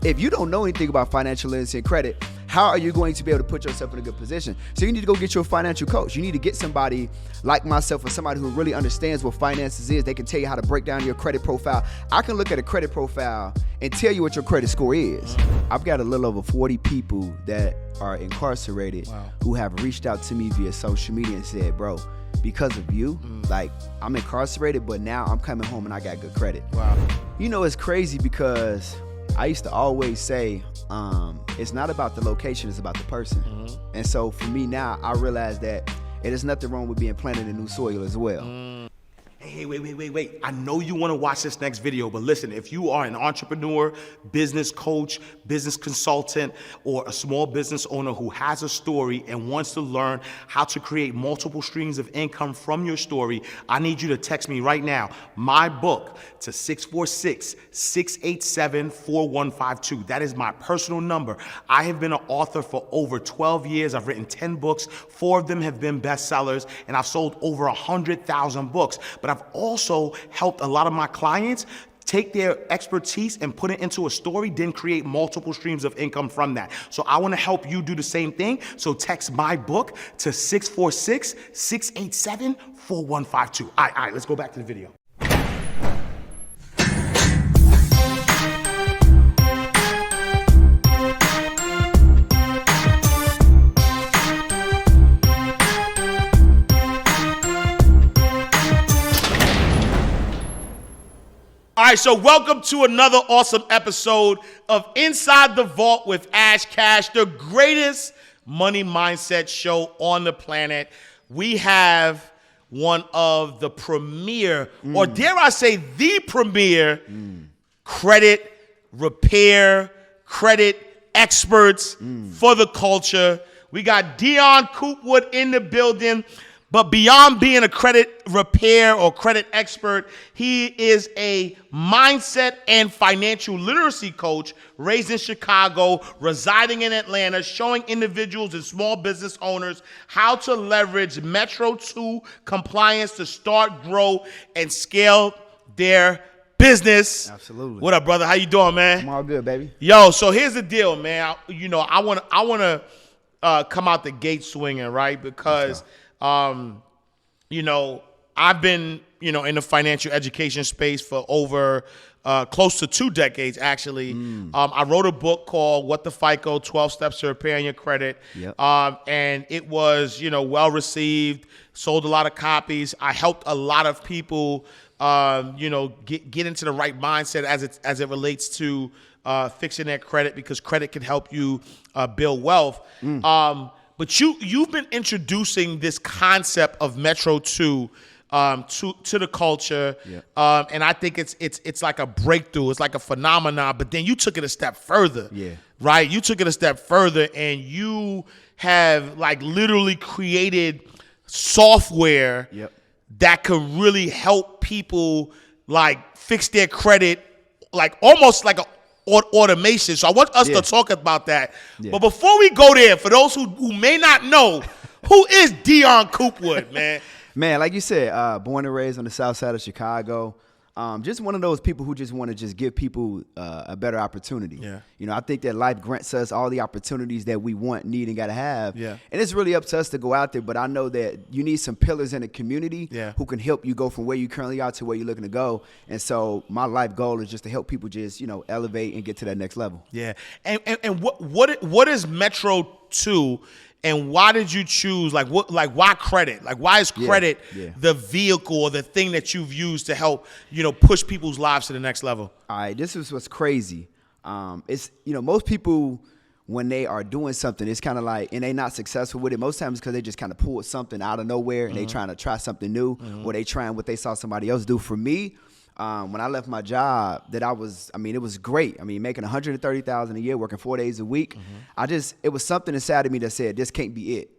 if you don't know anything about financial literacy and credit, how are you going to be able to put yourself in a good position? So you need to go get your financial coach. You need to get somebody like myself or somebody who really understands what finances is. They can tell you how to break down your credit profile. I can look at a credit profile and tell you what your credit score is. I've got a little over 40 people that are incarcerated who have reached out to me via social media and said, bro, because of you, like, I'm incarcerated, but now I'm coming home and I got good credit. Wow. You know, it's crazy because I used to always say, it's not about the location, it's about the person. And so for me now, I realize that it is nothing wrong with being planted in new soil as well. Hey, wait. I know you want to watch this next video, but listen, if you are an entrepreneur, business coach, business consultant, or a small business owner who has a story and wants to learn how to create multiple streams of income from your story, I need you to text me right now, my book, to 646-687-4152. That is my personal number. I have been an author for over 12 years. I've written 10 books. 4 of them have been bestsellers, and I've sold over 100,000 books. But I've also helped a lot of my clients take their expertise and put it into a story, then create multiple streams of income from that. So I want to help you do the same thing. So text my book to 646-687-4152. All right, let's go back to the video. All right, so welcome to another awesome episode of Inside the Vault with Ash Cash, the greatest money mindset show on the planet. We have one of the premier, or dare I say the premier, credit repair, credit experts for the culture. We got Dion Coopwood in the building. But beyond being a credit repair or credit expert, he is a mindset and financial literacy coach raised in Chicago, residing in Atlanta, showing individuals and small business owners how to leverage Metro 2 compliance to start, grow, and scale their business. Absolutely. What up, brother? How you doing, man? I'm all good, baby. Yo, so here's the deal, man. I want to come out the gate swinging, right? Because I've been, in the financial education space for over close to 2 decades, actually. I wrote a book called What the FICO, 12 Steps to Repairing Your Credit. Yep. And it was, well received, sold a lot of copies. I helped a lot of people, get into the right mindset as it relates to fixing their credit, because credit can help you build wealth. But you've been introducing this concept of Metro 2 to the culture, and I think it's like a breakthrough. It's like a phenomenon. But then you took it a step further, right? You took it a step further, and you have like literally created software that could really help people like fix their credit, like almost like a automation. So I want us to talk about that. But before we go there, for those who may not know, who is Dion Coopwood, man? Man, like you said, born and raised on the south side of Chicago. Just one of those people who just want to just give people a better opportunity. I think that life grants us all the opportunities that we want, need, and got to have. And it's really up to us to go out there. But I know that you need some pillars in the community who can help you go from where you currently are to where you're looking to go. And so my life goal is just to help people just, elevate and get to that next level. And what is Metro 2? And why did you choose, why credit? Like, why is credit the vehicle or the thing that you've used to help, push people's lives to the next level? All right, this is what's crazy. It's, most people, when they are doing something, it's kind of like, and they're not successful with it, most times because they just kind of pulled something out of nowhere and they trying to try something new, or they trying what they saw somebody else do. For me, when I left my job, it was great. Making $130,000 a year, working 4 days a week. It was something inside of me that said, this can't be it.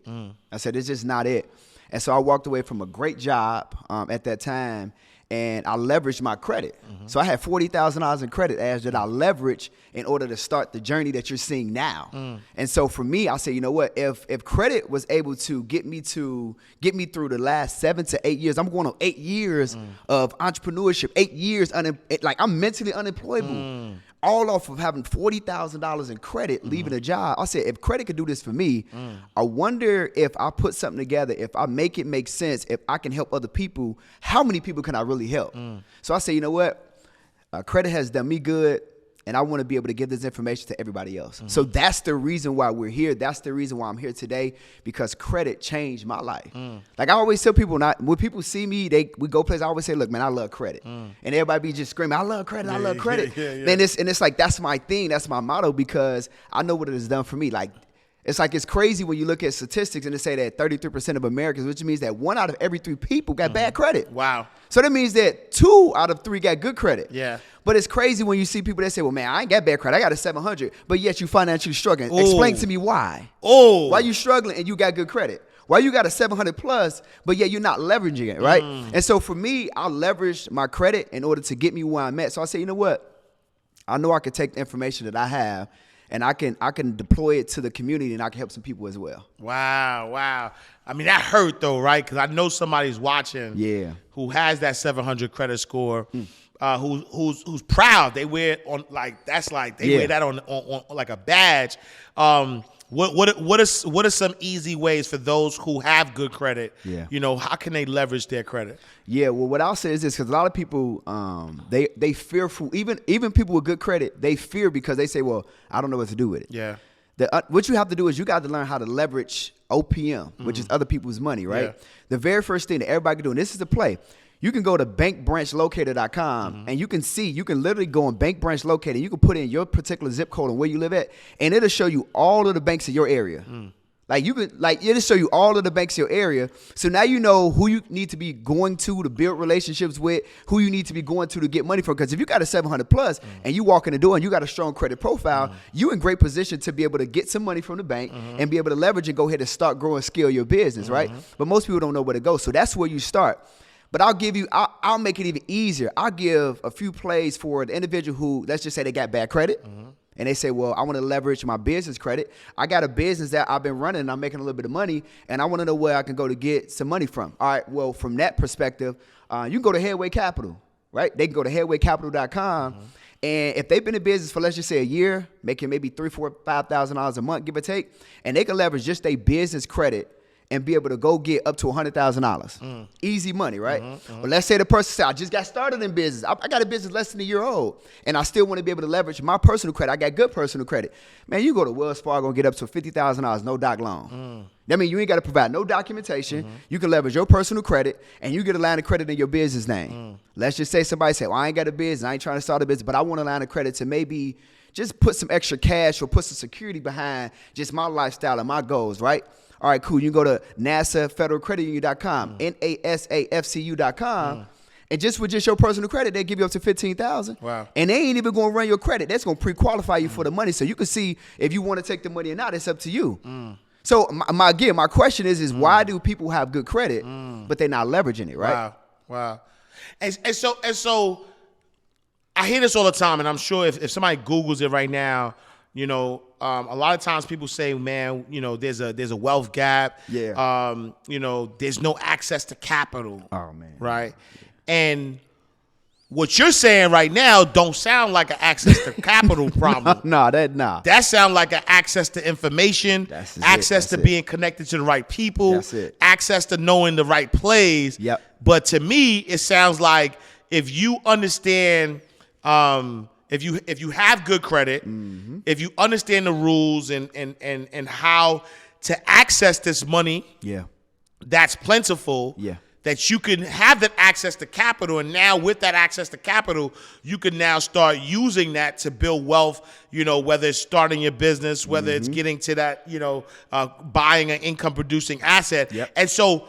I said, it's just not it. And so I walked away from a great job at that time, and I leveraged my credit. So I had $40,000 in credit that I leveraged in order to start the journey that you're seeing now. And so for me, I said, you know what? If credit was able to get me through the last 7 to 8 years, I'm going on 8 years of entrepreneurship, 8 years I'm mentally unemployable. all off of having $40,000 in credit, leaving a job. I said, if credit could do this for me, I wonder if I put something together, if I make it make sense, if I can help other people, how many people can I really help? So I say, you know what? Credit has done me good, and I want to be able to give this information to everybody else. So that's the reason why we're here. That's the reason why I'm here today, because credit changed my life. Like I always tell people, when people see me, we go places, I always say, look, man, I love credit. And everybody be just screaming, I love credit, I love credit. And it's like, that's my thing, that's my motto, because I know what it has done for me. Like, it's crazy when you look at statistics and they say that 33% of Americans, which means that 1 out of every 3 people got bad credit. Wow. So that means that 2 out of 3 got good credit. Yeah. But it's crazy when you see people that say, well, man, I ain't got bad credit. I got a 700, but yet you financially struggling. Ooh. Explain to me why. Oh. Why you struggling and you got good credit? Why you got a 700 plus, but yet you're not leveraging it, right? And so for me, I leveraged my credit in order to get me where I'm at. So I say, you know what? I know I can take the information that I have and I can deploy it to the community, and I can help some people as well. Wow. I mean, that hurt though, right? Because I know somebody's watching who has that 700 credit score, who's proud. They wear it on wear that on like a badge. What are some easy ways for those who have good credit? Yeah. You know, how can they leverage their credit? Yeah, well, what I'll say is this, because a lot of people, they fearful, even people with good credit, they fear because they say, well, I don't know what to do with it. Yeah. What you have to do is you got to learn how to leverage OPM, which is other people's money, right? Yeah. The very first thing that everybody can do, and this is the play, you can go to bankbranchlocator.com and you can literally go on Bank Branch Locator. You can put in your particular zip code and where you live at, and it'll show you all of the banks in your area. It'll show you all of the banks in your area. So now you know who you need to be going to build relationships with, who you need to be going to get money from. Because if you got a 700 plus and you walk in the door and you got a strong credit profile, you in great position to be able to get some money from the bank and be able to leverage and go ahead and start growing, scale your business, right? But most people don't know where to go. So that's where you start. But I'll make it even easier. I'll give a few plays for the individual who, let's just say they got bad credit. And they say, well, I want to leverage my business credit. I got a business that I've been running and I'm making a little bit of money, and I want to know where I can go to get some money from. All right, well, from that perspective, you can go to Headway Capital, right? They can go to headwaycapital.com. And if they've been in business for, let's just say, a year, making maybe $3,000, $4,000, $5,000 a month, give or take, and they can leverage just their business credit and be able to go get up to $100,000. Easy money, right? But let's say the person said, I just got started in business. I got a business less than a year old, and I still want to be able to leverage my personal credit. I got good personal credit. Man, you go to Wells Fargo and get up to $50,000, no doc loan. That means you ain't got to provide no documentation. You can leverage your personal credit, and you get a line of credit in your business name. Let's just say somebody say, well, I ain't got a business. I ain't trying to start a business, but I want a line of credit to maybe just put some extra cash or put some security behind just my lifestyle and my goals, right? All right, cool. You can go to NASAFederalCreditUnion.com, NASAFCU.com, and just with just your personal credit, they give you up to $15,000. Wow. And they ain't even going to run your credit. That's going to pre-qualify you for the money. So you can see if you want to take the money or not. It's up to you. So my question is why do people have good credit, but they're not leveraging it, right? Wow. And so I hear this all the time, and I'm sure if somebody Googles it right now, you know, a lot of times people say, man, you know, there's a wealth gap. Yeah. You know, there's no access to capital. Oh, man. Right. And what you're saying right now don't sound like an access to capital problem. Nah. That sounds like an access to information, access to being connected to the right people, access to knowing the right plays. Yep. But to me, it sounds like if you understand, if you have good credit, if you understand the rules and how to access this money, that's plentiful, that you can have that access to capital, and now with that access to capital, you can now start using that to build wealth, you know, whether it's starting your business, whether it's getting to that, you know, buying an income producing asset. And so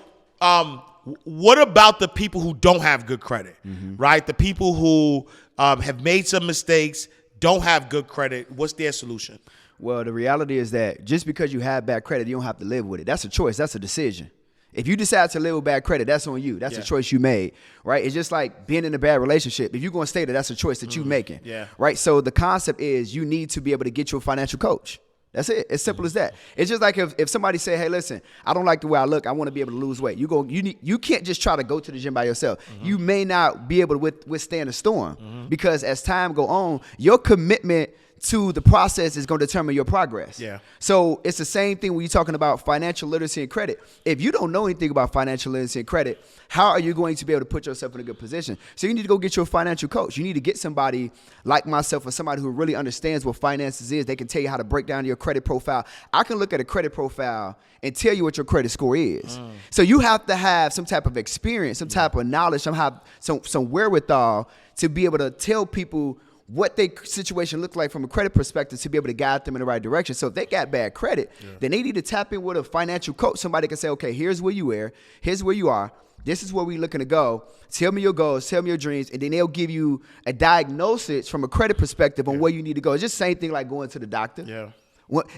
what about the people who don't have good credit, right? The people who have made some mistakes, don't have good credit. What's their solution? Well, the reality is that just because you have bad credit, you don't have to live with it. That's a choice. That's a decision. If you decide to live with bad credit, that's on you. That's a choice you made, right? It's just like being in a bad relationship. If you're going to stay there, that's a choice that you're making, right? So the concept is you need to be able to get you a financial coach. That's it. It's simple as that. It's just like if somebody say, hey, listen, I don't like the way I look. I want to be able to lose weight. You can't just try to go to the gym by yourself. You may not be able to withstand a storm because as time go on, your commitment to the process is going to determine your progress. Yeah. So it's the same thing when you're talking about financial literacy and credit. If you don't know anything about financial literacy and credit, how are you going to be able to put yourself in a good position? So you need to go get your financial coach. You need to get somebody like myself or somebody who really understands what finances is. They can tell you how to break down your credit profile. I can look at a credit profile and tell you what your credit score is. So you have to have some type of experience, some type of knowledge, some wherewithal to be able to tell people what their situation looks like from a credit perspective to be able to guide them in the right direction. So if they got bad credit, then they need to tap in with a financial coach. Somebody can say, okay, here's where you are. Here's where you are. This is where we're looking to go. Tell me your goals. Tell me your dreams. And then they'll give you a diagnosis from a credit perspective on where you need to go. It's just the same thing like going to the doctor. Yeah.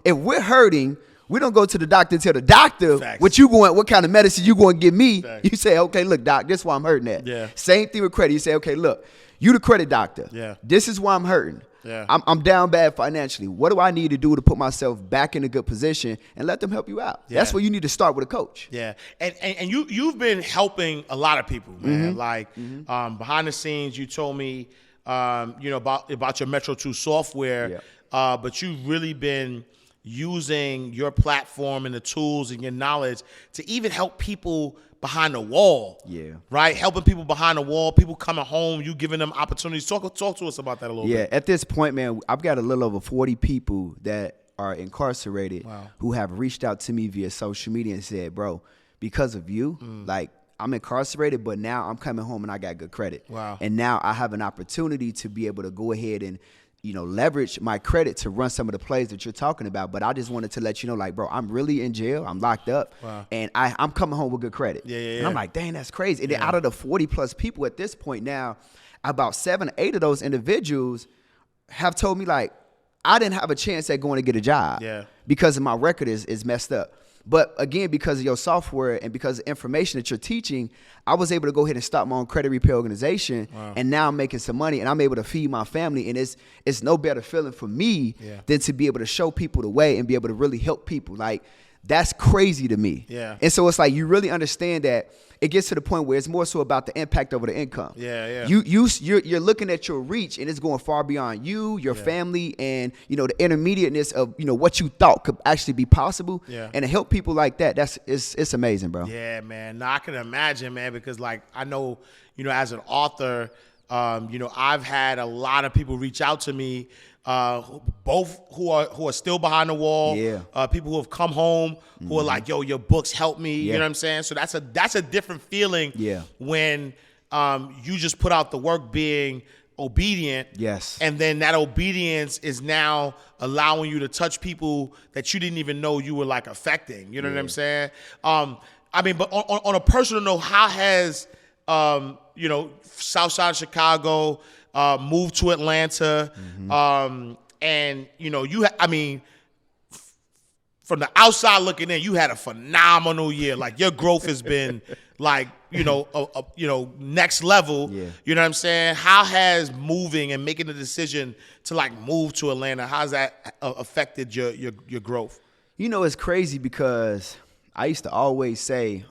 If we're hurting, we don't go to the doctor and tell the doctor Facts. what kind of medicine you going to give me. Facts. You say, okay, look, doc, this is why I'm hurting at. Yeah. Same thing with credit. You say, okay, look, you the credit doctor. Yeah. This is why I'm hurting. Yeah. I'm down bad financially. What do I need to do to put myself back in a good position and let them help you out? Yeah. That's where you need to start with a coach. Yeah, and you've been helping a lot of people, man. Like behind the scenes, you told me, about your Metro 2 software, but you've really been using your platform and the tools and your knowledge to even help people behind the wall. Yeah. Right? Helping people behind the wall, people coming home, you giving them opportunities. Talk to us about that a little bit. Yeah, at this point, man, I've got a little over 40 people that are incarcerated who have reached out to me via social media and said, bro, because of you, like, I'm incarcerated, but now I'm coming home and I got good credit. Wow. And now I have an opportunity to be able to go ahead and leverage my credit to run some of the plays that you're talking about. But I just wanted to let you know, like, bro, I'm really in jail. I'm locked up. Wow. And I'm coming home with good credit. Yeah. And I'm like, dang, that's crazy. And then out of the 40 plus people at this point now, about 7 or 8 of those individuals have told me, like, I didn't have a chance at going to get a job because of my record is messed up. But again, because of your software and because of information that you're teaching, I was able to go ahead and start my own credit repair organization. And now I'm making some money and I'm able to feed my family. And it's no better feeling for me than to be able to show people the way and be able to really help people. Like, that's crazy to me. Yeah. And so it's like you really understand that it gets to the point where it's more so about the impact over the income. Yeah. You're looking at your reach and it's going far beyond you, your family, and the intermediateness of what you thought could actually be possible. Yeah. And to help people like that, it's amazing, bro. Yeah, man. No, I can imagine, man, because like I know, as an author, I've had a lot of people reach out to me, both who are still behind the wall, people who have come home, who are like, yo, your books help me, you know what I'm saying? So that's a different feeling when you just put out the work being obedient. Yes. And then that obedience is now allowing you to touch people that you didn't even know you were like affecting. You know what I'm saying? But on a personal note, how has Southside Chicago moved to Atlanta, and from the outside looking in, you had a phenomenal year. Like your growth has been like next level. Yeah. You know what I'm saying? How has moving and making the decision to like move to Atlanta, how's that affected your growth? It's crazy because I used to always say,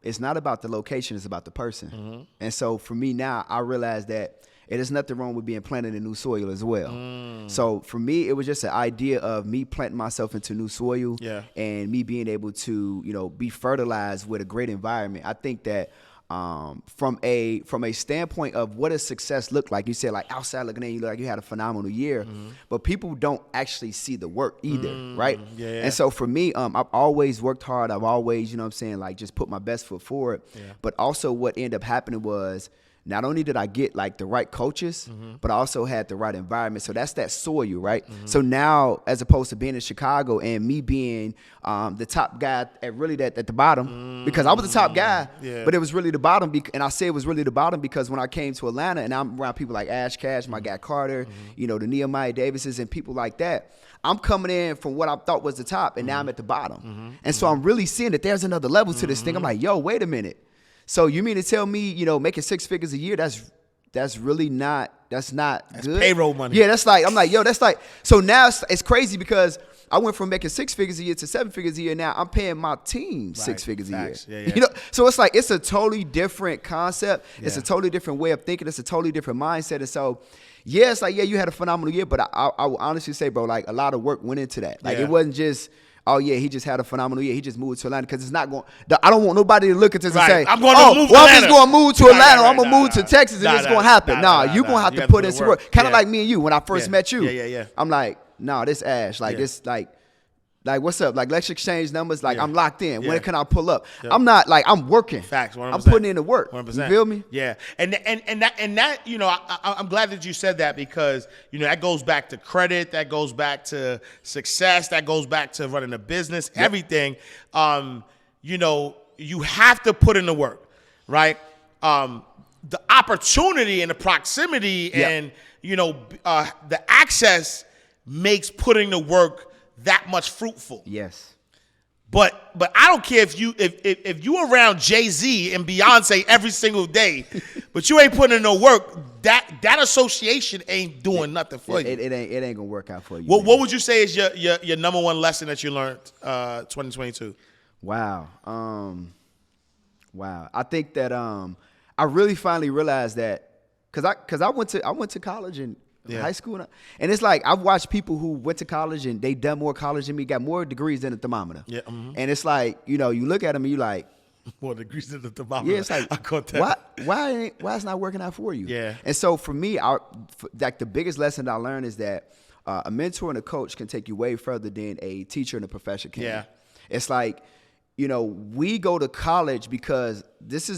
it's not about the location, it's about the person. And so for me now, I realize that it is nothing wrong with being planted in new soil as well. So for me, it was just an idea of me planting myself into new soil and me being able to, be fertilized with a great environment. I think that from a standpoint of what does success look like, you said like outside looking in, you look like you had a phenomenal year, but people don't actually see the work either, right? Yeah. And so for me, I've always worked hard. I've always, like just put my best foot forward. But also what ended up happening was, not only did I get like the right coaches, but I also had the right environment. So that's that soil, right? So now, as opposed to being in Chicago and me being the top guy at the bottom, because I was the top guy, but it was really the bottom. And I say it was really the bottom because when I came to Atlanta and I'm around people like Ash Cash, my guy Carter, the Nehemiah Davises and people like that, I'm coming in from what I thought was the top, and now I'm at the bottom. And so I'm really seeing that there's another level to this thing. I'm like, yo, wait a minute. So you mean to tell me, making 6 figures a year, that's really not, that's good. Payroll money. Yeah, that's like, I'm like, yo, that's like, so now it's crazy because I went from making 6 figures a year to 7 figures a year. Now I'm paying my team 6 figures a year. Yeah. You know, so it's like it's a totally different concept. It's a totally different way of thinking. It's a totally different mindset. And so, yeah, it's like, yeah, you had a phenomenal year, but I will honestly say, bro, like a lot of work went into that. Like it wasn't just, oh yeah, he just had a phenomenal year. He just moved to Atlanta because it's not going. I don't want nobody to look at this and say, I'm going to move to I'm Atlanta. just going to move to Atlanta. Or I'm going to move to Texas and it's going to happen. You're going to have to put in some work. Kind of like me and you when I first met you. Yeah. I'm like, this Ash, like this, like what's up? Like let's exchange numbers. Like I'm locked in. When can I pull up? I'm not like I'm working. Facts. 100%. I'm putting in the work. 100%. You feel me? Yeah. And that you know I'm glad that you said that because you know that goes back to credit. That goes back to success. That goes back to running a business. Everything. You know you have to put in the work, right? The opportunity and the proximity and you know the access makes putting the work that much fruitful. Yes. But I don't care if you around Jay-Z and Beyonce every single day, but you ain't putting in no work, that association ain't doing nothing for you. It ain't gonna work out for you. What would you say is your number one lesson that you learned 2022? Wow. I think that I really finally realized that because I went to college and high school, and it's like I've watched people who went to college and they done more college than me, got more degrees than a thermometer. Yeah, and it's like you look at them and you like more degrees than the thermometer. Yeah, it's like I caught that. Why it's not working out for you? Yeah. And so for me, like the biggest lesson I learned is that a mentor and a coach can take you way further than a teacher and a professor can. Yeah. It's like, we go to college because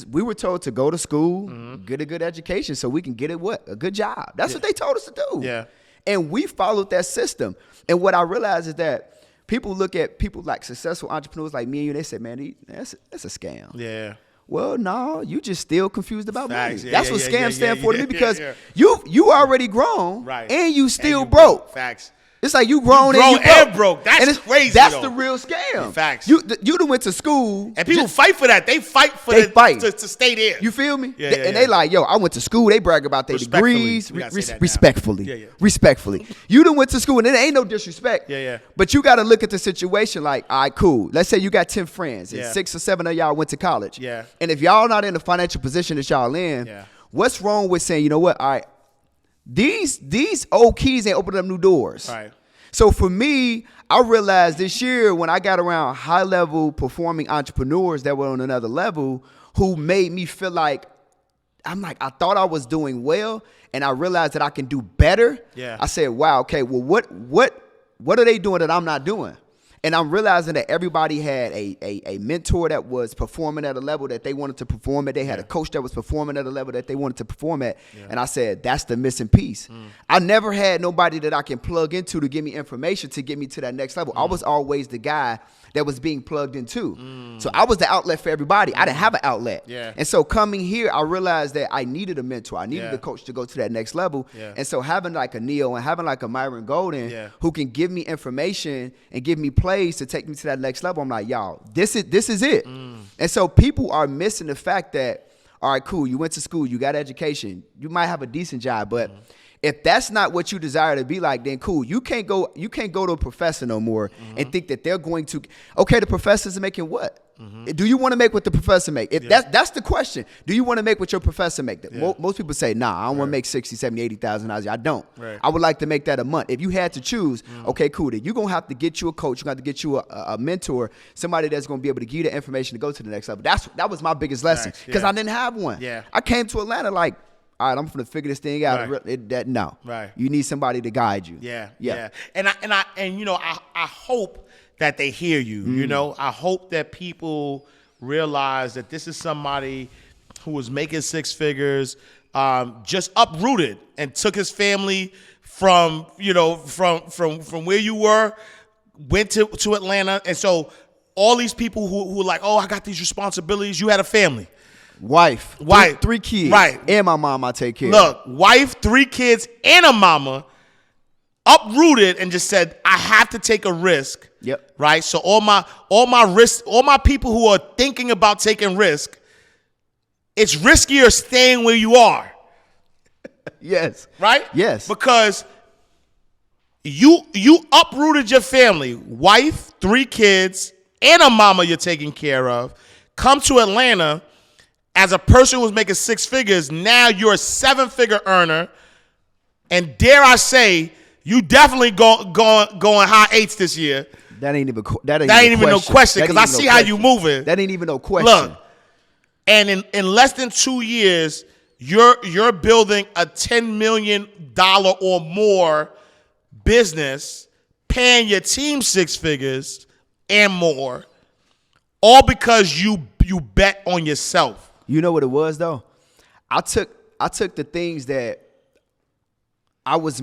we were told to go to school, get a good education so we can get a good job. That's what they told us to do. Yeah. And we followed that system. And what I realized is that people look at people like successful entrepreneurs like me and you, they say, man, that's a scam. Yeah. Well, no, you just still confused about money. Facts. Yeah, that's yeah, what yeah, scams yeah, stand yeah, for to yeah, me because yeah. you already grown, right, and you still and broke. Facts. It's like you grown and you broke. That's crazy. That's though. the real scam. Facts. You done went to school, and people fight for that. They fight for to stay there. You feel me? Yeah, and they like, yo, I went to school. They brag about their degrees. Respectfully. Respectfully. You done went to school, and it ain't no disrespect. Yeah. But you got to look at the situation like, all right, cool. Let's say you got 10 friends, and 6 or 7 of y'all went to college. Yeah. And if y'all not in the financial position that y'all in, what's wrong with saying, you know what? All right, these old keys ain't opening up new doors. Right. So for me, I realized this year when I got around high-level performing entrepreneurs that were on another level who made me feel like, I thought I was doing well, and I realized that I can do better. Yeah. I said, wow, okay, well, what are they doing that I'm not doing? And I'm realizing that everybody had a mentor that was performing at a level that they wanted to perform at. They had a coach that was performing at a level that they wanted to perform at. Yeah. And I said, that's the missing piece. I never had nobody that I can plug into to give me information to get me to that next level. I was always the guy that was being plugged into. So I was the outlet for everybody. I didn't have an outlet. Yeah. And so coming here, I realized that I needed a mentor. I needed a coach to go to that next level. Yeah. And so having like a Neo and having like a Myron Golden who can give me information and give me plays to take me to that next level, I'm like, y'all, this is it. And so people are missing the fact that, all right, cool, you went to school, you got education, you might have a decent job, but if that's not what you desire to be like, then cool. You can't go to a professor no more and think that they're going to, okay, the professors are making what? Do you want to make what the professor make? If that's the question. Do you want to make what your professor make? Most people say, nah, I don't want to make 60, 70, 80,000 dollars. I don't. Right. I would like to make that a month. If you had to choose, okay, cool, then you're going to have to get you a coach. You're going to have to get you a mentor, somebody that's going to be able to give you the information to go to the next level. That was my biggest lesson because I didn't have one. Yeah. I came to Atlanta like, all right, I'm going to figure this thing out. Right. You need somebody to guide you. Yeah. And I hope that they hear you. You know, I hope that people realize that this is somebody who was making 6 figures, just uprooted and took his family from where you were, went to Atlanta. And so all these people who were like, oh, I got these responsibilities. You had a family. Wife, 3 kids, right, and my mom I take care. Look, wife, 3 kids, and a mama, uprooted and just said, I have to take a risk. Yep. Right. So all my risks, all my people who are thinking about taking risk, it's riskier staying where you are. Yes. Right. Yes. Because You uprooted your family, wife, 3 kids, and a mama you're taking care of. Come to Atlanta as a person who's making 6 figures. Now you're a 7-figure earner, and dare I say, you definitely going high 8s this year. That ain't even no question because I see how you moving. That ain't even no question. Look, and in less than 2 years, you're building a $10 million or more business, paying your team 6 figures and more, all because you bet on yourself. You know what it was though? I took the things that I was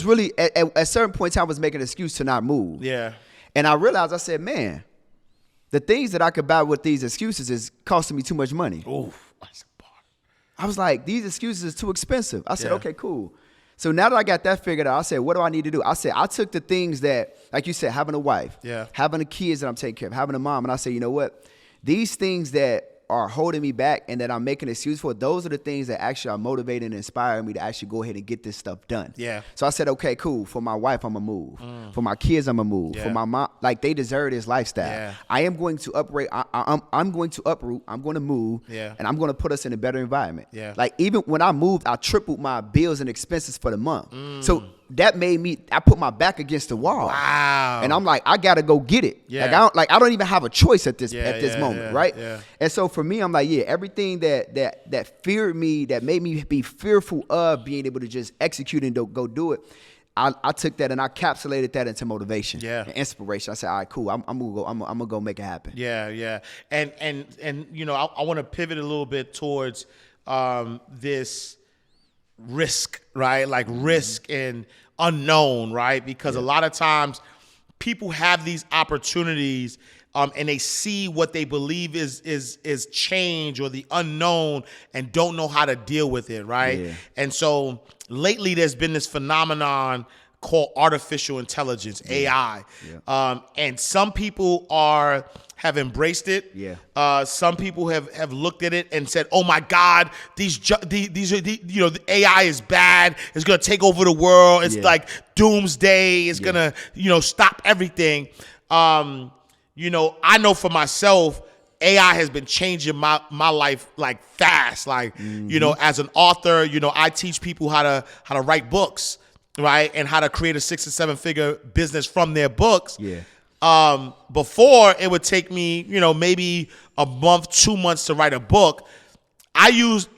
really at certain points I was making an excuse to not move. Yeah. And I realized, I said, man, the things that I could buy with these excuses is costing me too much money. Ooh, that's a bar. I was like, these excuses is too expensive. I said, okay, cool. So now that I got that figured out, I said, what do I need to do? I said, I took the things that, like you said, having a wife, having the kids that I'm taking care of, having a mom, and I said, you know what? These things that are holding me back and that I'm making an excuse for, those are the things that actually are motivating and inspiring me to actually go ahead and get this stuff done. Yeah. So I said, okay, cool. For my wife, I'm going to move. For my kids, I'm going to move. For my mom, like they deserve this lifestyle. Yeah. I am going to uproot. I'm going to uproot. I'm going to move. Yeah. And I'm going to put us in a better environment. Yeah. Like even when I moved, I tripled my bills and expenses for the month. So that made me, I put my back against the wall. Wow. And I'm like, I gotta go get it. Yeah. I don't even have a choice at this moment, right? Yeah. And so for me, I'm like, everything that feared me, that made me be fearful of being able to just execute and go do it, I took that and I encapsulated that into motivation and inspiration. I said, all right, cool. I'm gonna go make it happen. Yeah. And you know, I want to pivot a little bit towards this risk, right? Like risk and unknown, right? Because a lot of times people have these opportunities and they see what they believe is change or the unknown and don't know how to deal with it, right? Yeah. And so lately there's been this phenomenon called artificial intelligence, AI. Yeah. And some people have embraced it. Yeah. Some people have looked at it and said, "Oh my God, these are the AI is bad. It's gonna take over the world. It's like doomsday. It's gonna stop everything." I know for myself, AI has been changing my life like fast. Like as an author, I teach people how to write books, right, and how to create a 6 or 7 figure business from their books. Yeah. Before it would take me, maybe a month, 2 months to write a book. I used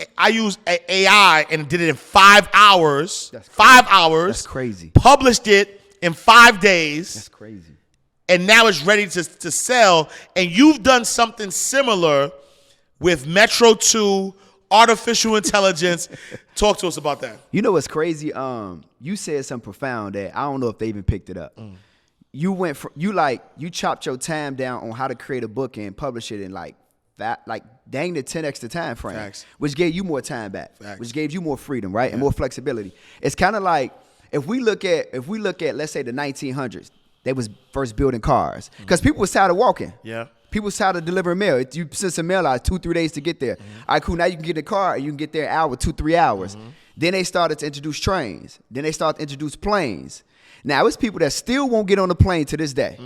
AI and did it in 5 hours. That's crazy. 5 hours. That's crazy. Published it in 5 days. That's crazy. And now it's ready to sell. And you've done something similar with Metro 2, artificial intelligence. Talk to us about that. You know what's crazy? You said something profound that I don't know if they even picked it up. You went from you chopped your time down on how to create a book and publish it in like dang the 10x the time frame. Facts. Which gave you more time back. Facts. Which gave you more freedom, right? And more flexibility. It's kind of like if we look at let's say the 1900s, they was first building cars because people was tired of walking. Yeah. People was tired of delivering mail. If you send some mail out 2-3 days to get there. All right, cool. Now you can get in the car and you can get there an hour, 2-3 hours. Then they started to introduce trains. Then they started to introduce planes. Now, it's people that still won't get on the plane to this day,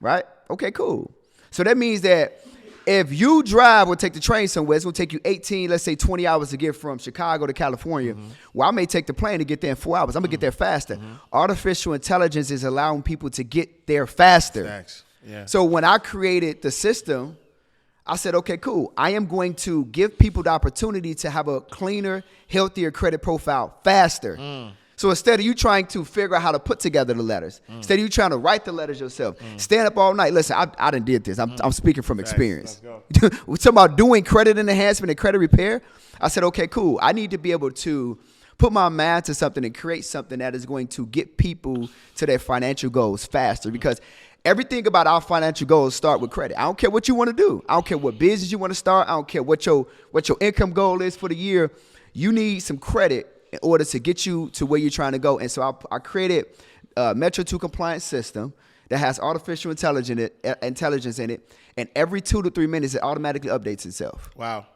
right? Okay, cool. So that means that if you drive or take the train somewhere, it's going to take you 18, let's say 20 hours to get from Chicago to California. Well, I may take the plane to get there in 4 hours. I'm going to get there faster. Artificial intelligence is allowing people to get there faster. Facts. Yeah. So when I created the system, I said, okay, cool. I am going to give people the opportunity to have a cleaner, healthier credit profile faster. So instead of you trying to figure out how to put together the letters, instead of you trying to write the letters yourself, stand up all night. Listen, I done did this. I'm speaking from experience. We're talking about doing credit enhancement and credit repair. I said, okay, cool. I need to be able to put my mind to something and create something that is going to get people to their financial goals faster because everything about our financial goals start with credit. I don't care what you want to do. I don't care what business you want to start. I don't care what your income goal is for the year. You need some credit in order to get you to where you're trying to go. And so I created a Metro 2 compliance system that has artificial intelligence in it. And every 2 to 3 minutes, it automatically updates itself. Wow.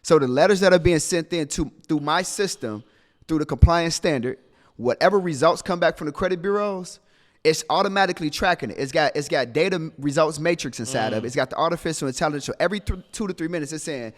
So the letters that are being sent in through my system, through the compliance standard, whatever results come back from the credit bureaus, it's automatically tracking it. It's got data results matrix inside of it. It's got the artificial intelligence. So every 2 to 3 minutes, it's saying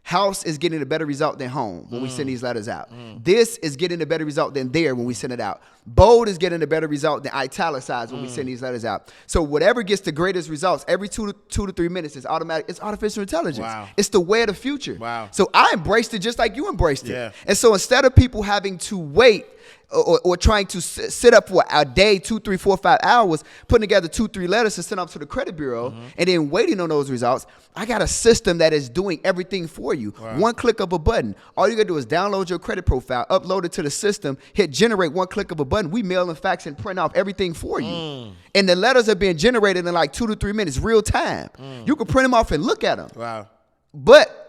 house is getting a better result than home when we send these letters out. This is getting a better result than there when we send it out. Bold is getting a better result than italicized when we send these letters out. So whatever gets the greatest results every 2 to 3 minutes is automatic. It's artificial intelligence. Wow. It's the way of the future. Wow. So I embraced it just like you embraced it. Yeah. And so instead of people having to wait or trying to sit up for a day, 2, 3, 4, 5 hours, putting together 2, 3 letters to send up to the credit bureau and then waiting on those results, I got a system that is doing everything for you. Wow. One click of a button. All you gotta do is download your credit profile, upload it to the system, hit generate, one click of a button. We mail and fax and print off everything for you. And the letters are being generated in like 2 to 3 minutes, real time. You can print them off and look at them. Wow.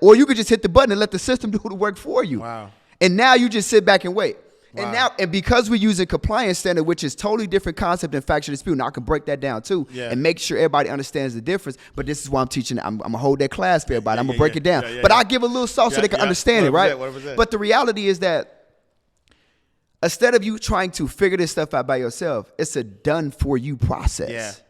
Or you could just hit the button and let the system do the work for you. Wow. And now you just sit back and wait. Wow. And because we're using compliance standard, which is totally different concept than factual dispute, and I can break that down too, and make sure everybody understands the difference. But this is why I'm teaching. I'm gonna hold that class for everybody. I'm gonna break it down. But I'll give a little sauce so they can understand it, right? But the reality is that instead of you trying to figure this stuff out by yourself, it's a done for you process.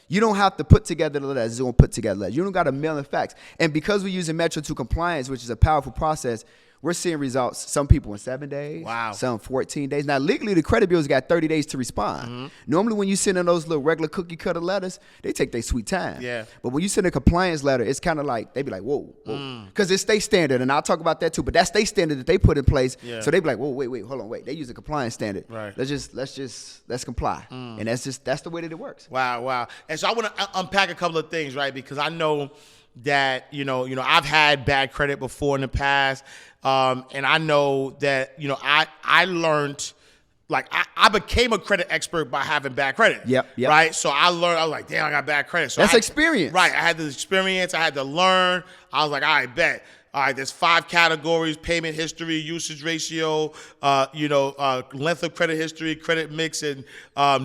You don't have to put together the letters. You don't put together letters. You don't got to mail and fax. And because we're using Metro 2 compliance, which is a powerful process, we're seeing results, some people in 7 days, some 14 days. Now, legally, the credit bureau's got 30 days to respond. Normally, when you send in those little regular cookie cutter letters, they take their sweet time. But when you send a compliance letter, it's kind of like, they be like, whoa. Because it's state standard, and I'll talk about that too, but that's state standard that they put in place. So they be like, whoa, wait, hold on, wait. They use a compliance standard. Let's comply. And that's the way that it works. Wow. And so I want to unpack a couple of things, right? Because I know that, I've had bad credit before in the past. And I know that, I learned, like, I became a credit expert by having bad credit. Yep. Right? So I was like, damn, I got bad credit. So that's experience. Right. I had the experience. I had to learn. I was like, all right, bet. All right, there's 5 categories: payment history, usage ratio, length of credit history, credit mix, and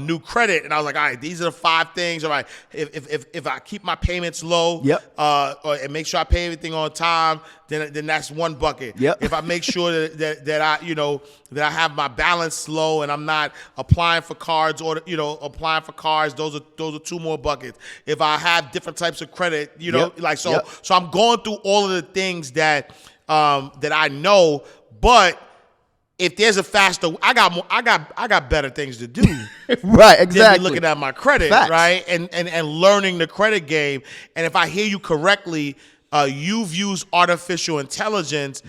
new credit. And I was like, all right, these are the 5 things. All right, if I keep my payments low, and make sure I pay everything on time, then that's one bucket. If I make sure that I have my balance low and I'm not applying for cards those are 2 more buckets. If I have different types of credit, so I'm going through all of the things that I know, but if there's a faster, I got better things to do. Right, exactly. Than looking at my credit, Facts. right, and learning the credit game. And if I hear you correctly, you've used artificial intelligence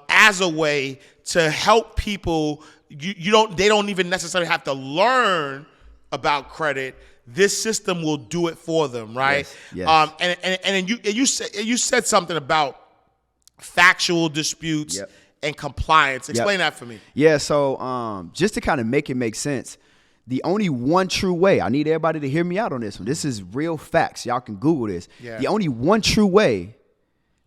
as a way to help people. They don't even necessarily have to learn about credit. This system will do it for them, right? Yes. And you said something about factual disputes and compliance. Explain that for me. Yeah, so just to kind of make it make sense, the only one true way, I need everybody to hear me out on this one. This is real facts. Y'all can Google this. The only one true way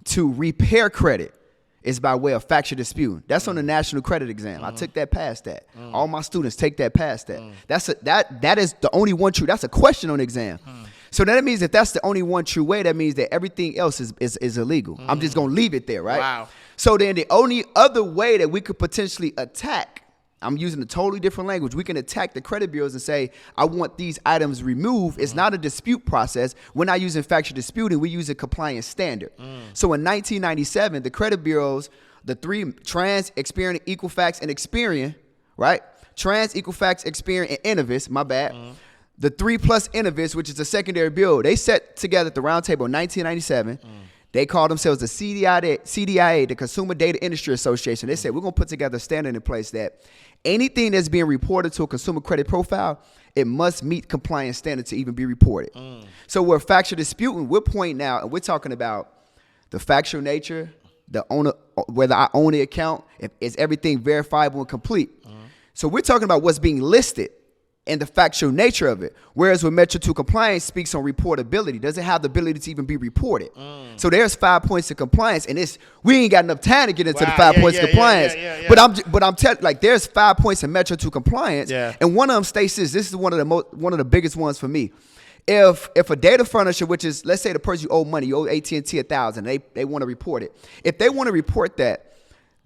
to repair credit is by way of factual dispute. That's on the national credit exam. I took that past that. All my students take that past that. That is the only one true. That's a question on the exam. So that means if that's the only one true way, that means that everything else is illegal. I'm just gonna leave it there, right? Wow. So then the only other way that we could potentially attack, I'm using a totally different language, we can attack the credit bureaus and say, I want these items removed. It's not a dispute process. We're not using factual disputing, we use a compliance standard. So in 1997, the credit bureaus, the 3, Trans, Experian, Equifax, and Experian, right? Trans, Equifax, Experian, and Innovis, my bad. The 3 plus Innovis, which is a secondary bureau, they set together at the round table in 1997. They called themselves the CDIA, the Consumer Data Industry Association. They said, we're going to put together a standard in place that anything that's being reported to a consumer credit profile, it must meet compliance standards to even be reported. So we're factual disputing. We're pointing out, and we're talking about the factual nature, the owner, whether I own the account, is everything verifiable and complete. So we're talking about what's being listed and the factual nature of it. Whereas with Metro 2 compliance speaks on reportability. Does it have the ability to even be reported? So there's 5 points of compliance, and we ain't got enough time to get into the 5 points of compliance. But I'm telling, like, there's 5 points in Metro 2 compliance, and one of them states this is one of the biggest ones for me. If a data furnisher, which is, let's say the person you owe money, you owe AT&T $1,000, they want to report it. If they want to report that,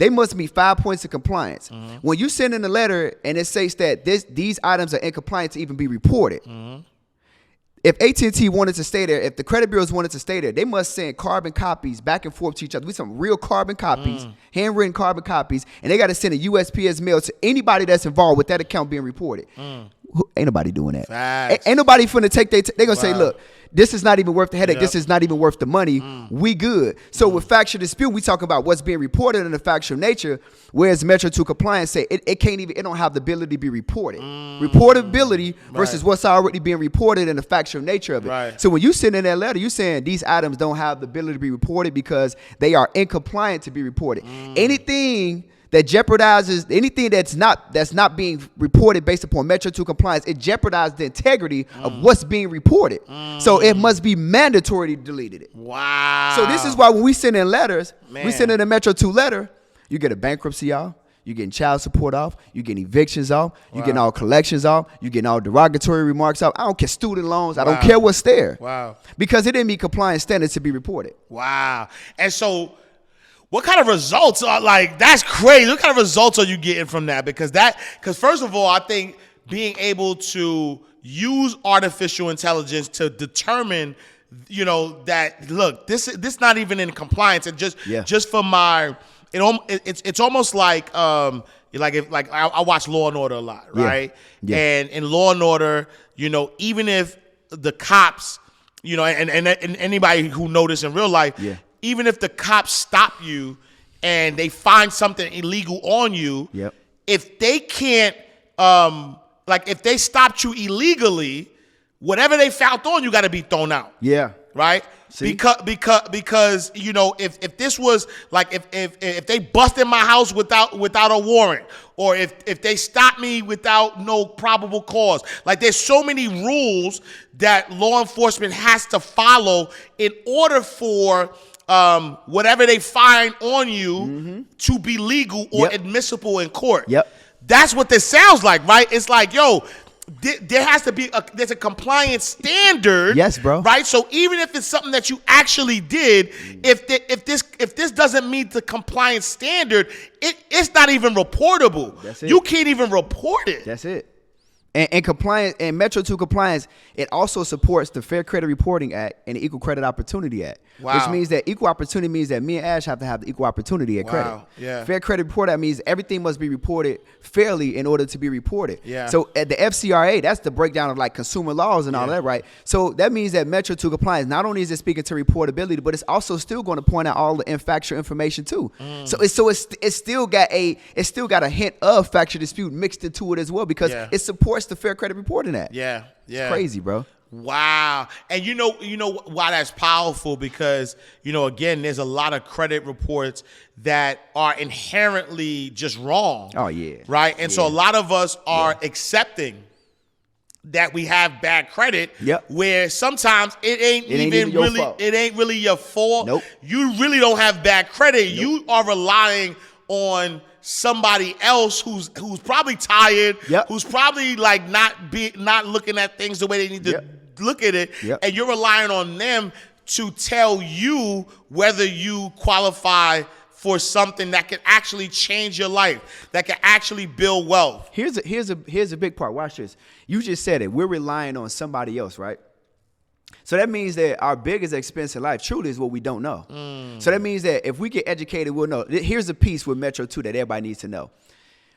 they must meet 5 points of compliance. When you send in a letter and it states that these items are in compliance to even be reported, if AT&T wanted to stay there, if the credit bureaus wanted to stay there, they must send carbon copies back and forth to each other. We some real carbon copies, handwritten carbon copies, and they got to send a USPS mail to anybody that's involved with that account being reported. Ain't nobody doing that. Ain't nobody finna take they gonna say, look, this is not even worth the headache. This is not even worth the money. We good. So with factual dispute, we talk about what's being reported in the factual nature, whereas Metro 2 compliance say it can't even, it don't have the ability to be reported. Reportability versus what's already being reported in the factual nature of it. So when you send in that letter, you saying these items don't have the ability to be reported because they are incompliant to be reported. Anything that jeopardizes anything that's not being reported based upon Metro 2 compliance, it jeopardizes the integrity of what's being reported. So it must be mandatory to delete it. Wow. So this is why when we send in letters, we send in a Metro 2 letter, you get a bankruptcy off, you getting child support off, you getting evictions off, you getting all collections off, you getting all derogatory remarks off. I don't care student loans, I don't care what's there. Because it didn't meet compliance standards to be reported. Wow. And so what kind of results are, like, that's crazy. What kind of results are you getting from that? Because first of all, I think being able to use artificial intelligence to determine, that, look, this not even in compliance, and just for my, it's almost like if I watch Law and Order a lot, right? And in Law and Order, even if the cops, and anybody who know this in real life, even if the cops stop you and they find something illegal on you, if they can't, if they stopped you illegally, whatever they found on you got to be thrown out. Right? See? Because if this was like if they busted my house without a warrant, or if they stopped me without no probable cause, like there's so many rules that law enforcement has to follow in order for whatever they find on you to be legal or admissible in court. That's what this sounds like, right? It's like, yo, there has to be there's a compliance standard. Yes, bro. Right? So even if it's something that you actually did, if this doesn't meet the compliance standard, it's not even reportable. That's it. You can't even report it. That's it. And compliance and Metro 2 compliance, it also supports the Fair Credit Reporting Act and the Equal Credit Opportunity Act. Which means that equal opportunity means that me and Ash have to have the equal opportunity at credit. Fair Credit Reporting Act means everything must be reported fairly in order to be reported. So at the FCRA, that's the breakdown of like consumer laws and all that, right? So that means that Metro 2 compliance, not only is it speaking to reportability, but it's also still going to point out all the factual information too. So it's still got a hint of factual dispute mixed into it as well, because it supports the Fair Credit Reporting Act. It's crazy, bro. Wow. And you know why that's powerful? Because, again, there's a lot of credit reports that are inherently just wrong. Oh, yeah. Right? And so a lot of us are accepting that we have bad credit, where sometimes it ain't really your fault. Nope. You really don't have bad credit. Nope. You are relying on somebody else who's probably tired, who's probably like not looking at things the way they need to look at it, and you're relying on them to tell you whether you qualify for something that can actually change your life, that can actually build wealth. Here's a big part. Watch this. You just said it. We're relying on somebody else, right? So that means that our biggest expense in life truly is what we don't know. So that means that if we get educated, we'll know. Here's a piece with Metro 2 that everybody needs to know.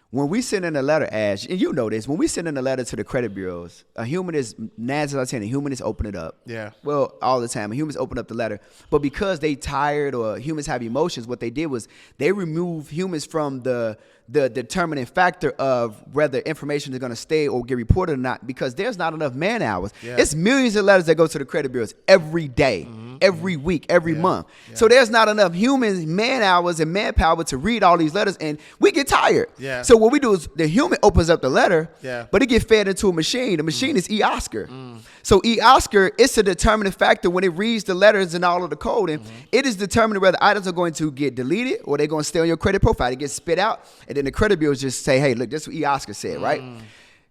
When we send in a letter, Ash, and you know this, when we send in a letter to the credit bureaus, a human is, 9 times out of 10, a human is open it up. Well, all the time. Humans open up the letter. But because they tired or humans have emotions, what they did was they removed humans from the determining factor of whether information is going to stay or get reported or not, because there's not enough man hours. It's millions of letters that go to the credit bureaus every day, every week, every month. So there's not enough humans, man hours, and manpower to read all these letters, and we get tired. So what we do is the human opens up the letter, but it gets fed into a machine. The machine is eOscar. So eOscar, it's a determining factor when it reads the letters and all of the code, and it is determining whether items are going to get deleted or they're going to stay on your credit profile. It gets spit out, and then the credit bureaus just say, hey, look, that's what eOscar said, right?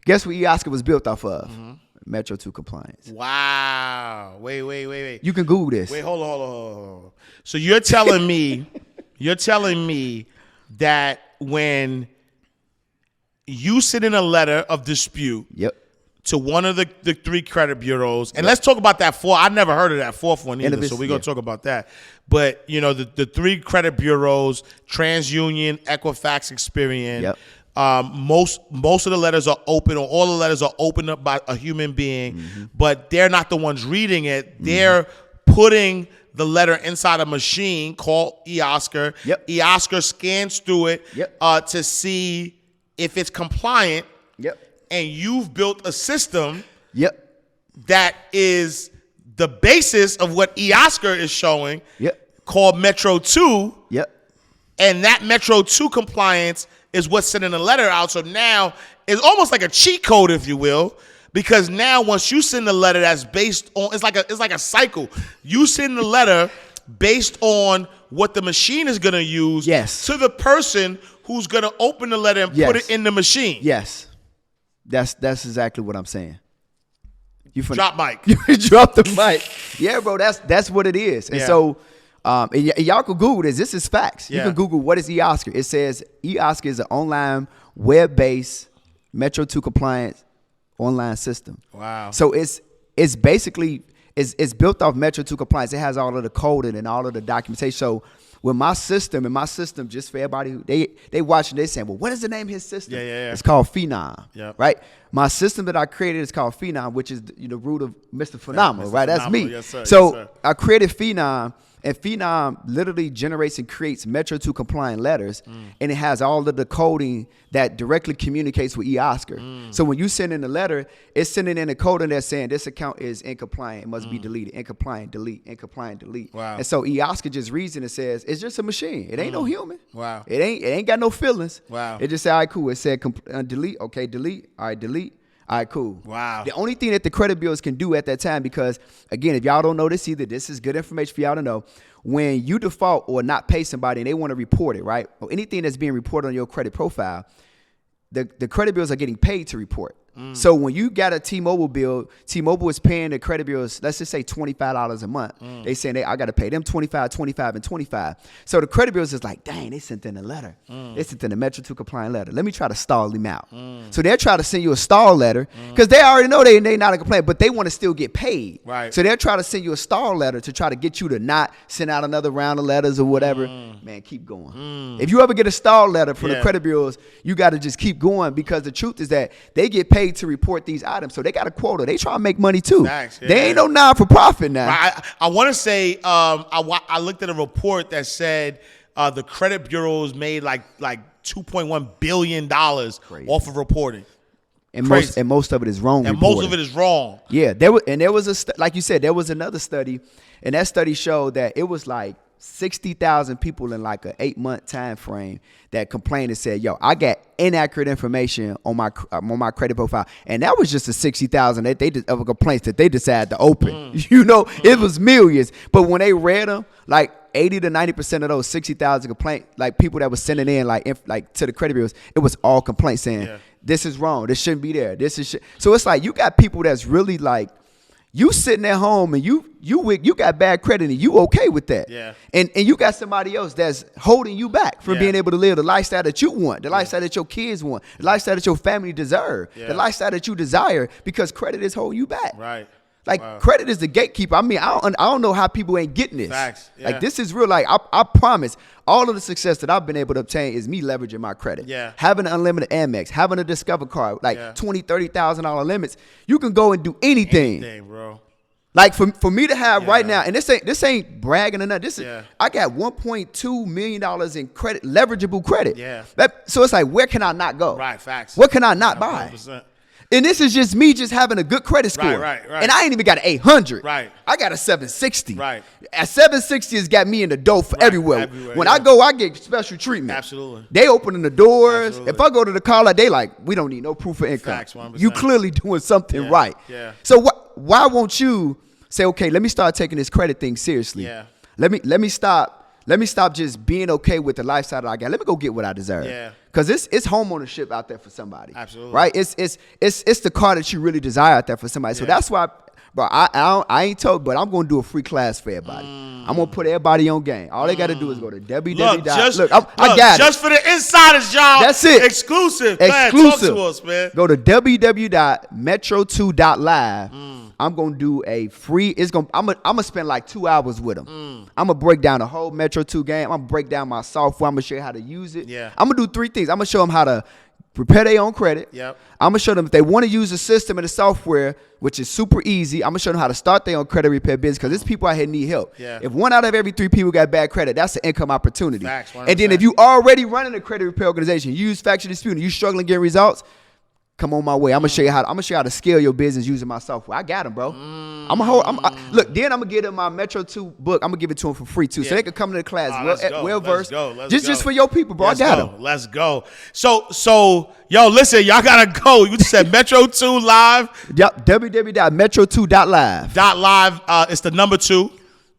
Guess what eOscar was built off of? Metro 2 compliance. Wow. Wait. You can Google this. Wait, hold on. So you're telling me that when you send in a letter of dispute to one of the 3 credit bureaus, and let's talk about that fourth. I never heard of that fourth one either, so we're going to talk about that. But, the 3 credit bureaus, TransUnion, Equifax, Experian, most of the letters are open, or all the letters are opened up by a human being, but they're not the ones reading it. They're putting the letter inside a machine called eOscar. eOscar scans through it to see if it's compliant. And you've built a system that is the basis of what eOscar is showing, called Metro 2. And that Metro 2 compliance is what's sending the letter out. So now it's almost like a cheat code, if you will, because now once you send the letter that's based on, it's like a cycle. You send the letter based on what the machine is going to use to the person who's going to open the letter and put it in the machine. That's exactly what I'm saying. You drop mic. You drop the mic. Yeah, bro. That's what it is. And so, and y'all can Google this. This is facts. You can Google what is eOscar. It says eOscar is an online, web-based, Metro 2 compliant online system. Wow. So it's basically it's built off Metro 2 compliance. It has all of the coding and all of the documentation. So with my system, just for everybody who they watching, they saying, well, what is the name of his system? Yeah. It's called Phenom, right? My system that I created is called Phenom, which is the root of Mr. Phenomenal, right? That's me. Yes, sir. So I created Phenom, and Phenom literally generates and creates Metro 2 compliant letters, and it has all of the coding that directly communicates with eOscar. So when you send in a letter, it's sending in a coding that's saying this account is incompliant, it must be deleted, incompliant, delete, incompliant, delete. Wow. And so eOscar just reads it and says, it's just a machine. It ain't no human. Wow. It ain't got no feelings. Wow. It just said, all right, cool. It said delete, okay, delete, all right, delete. All right, cool. Wow. The only thing that the credit bureaus can do at that time, because, again, if y'all don't know this either, this is good information for y'all to know. When you default or not pay somebody and they want to report it, right, or anything that's being reported on your credit profile, the credit bureaus are getting paid to report. So when you got a T-Mobile bill, T-Mobile is paying the credit bureaus, let's just say $25 a month. They saying I got to pay them $25, $25, and $25. So the credit bureaus is like, dang, they sent in a letter. They sent in a Metro 2 compliant letter. Let me try to stall them out. So they're trying to send you a stall letter because they already know they not a complaint, but they want to still get paid. Right. So they're trying to send you a stall letter to try to get you to not send out another round of letters or whatever. Man, keep going. If you ever get a stall letter from the credit bureaus, you got to just keep going, because the truth is that they get paid to report these items. So they got a quota. They try to make money too. Facts, yeah. They ain't no non-for-profit now. I want to say I looked at a report that said the credit bureaus made like $2.1 billion off of reporting. And most of it is wrong. And reporting. most of it is wrong. Yeah, there was like you said, there was another study, and that study showed that it was like 60,000 people in like an 8-month time frame that complained and said, yo, I got inaccurate information on my credit profile. And that was just the 60,000 that of complaints that they decided to open. It was millions. But when they read them, like 80 to 90% of those 60,000 complaints, like people that was sending in like to the credit bureaus, it was all complaints saying, this is wrong, this shouldn't be there, this is shit. So it's like you got people that's really like, you sitting at home and you got bad credit and you okay with that. Yeah. And you got somebody else that's holding you back from being able to live the lifestyle that you want, the lifestyle that your kids want, the lifestyle that your family deserve, the lifestyle that you desire, because credit is holding you back. Right. Like credit is the gatekeeper. I mean, I don't know how people ain't getting this. Facts. Yeah. Like this is real. Like I promise, all of the success that I've been able to obtain is me leveraging my credit. Yeah. Having an unlimited Amex, having a Discover card, like $20,000, $30,000 limits. You can go and do anything. Anything, bro. Like for me to have right now, and this ain't bragging or nothing. This is I got $1.2 million in credit, leverageable credit. Yeah. So it's like, where can I not go? Right. Facts. What can I not buy? 100%. And this is just me just having a good credit score. Right. And I ain't even got an 800. Right. I got a 760. Right. A 760 has got me in the door for everywhere. When I go, I get special treatment. Absolutely. They opening the doors. Absolutely. If I go to the car, like they like, we don't need no proof of income. Facts, 100%. You clearly doing something right. Yeah. So why won't you say, okay, let me start taking this credit thing seriously. Yeah. Let me stop just being okay with the lifestyle that I got. Let me go get what I deserve. Yeah. Because it's home ownership out there for somebody. Absolutely. Right? It's the car that you really desire out there for somebody. So that's why Bro, I ain't told, but I'm gonna do a free class for everybody. I'm gonna put everybody on game. All they gotta do is go to www. I got just for the insiders, y'all. That's it. Exclusive. Man, talk to us, man. Go to www.metro2.live. I'm gonna do a free. I'm gonna spend like 2 hours with them. I'm gonna break down the whole Metro 2 game. I'm gonna break down my software. I'm gonna show you how to use it. Yeah. I'm gonna do 3 things. I'm gonna show them how to prepare their own credit. Yep. I'm gonna show them if they want to use the system and the software, which is super easy. I'm gonna show them how to start their own credit repair business because there's people out here need help. Yeah. If 1 out of every 3 people got bad credit, that's an income opportunity. Facts, and then if you already running a credit repair organization, you use factory dispute, and you struggling getting results, come on my way. I'm gonna show you how to scale your business using my software. I got them, bro. Look. Then I'm gonna give them my Metro 2 book. I'm gonna give it to them for free too, so they can come to the class well versed. Just for your people, bro. I got them. Let's go. So yo, listen, y'all gotta go. You said Metro 2 live. Yep. www.metro2.live. .live. It's the number 2.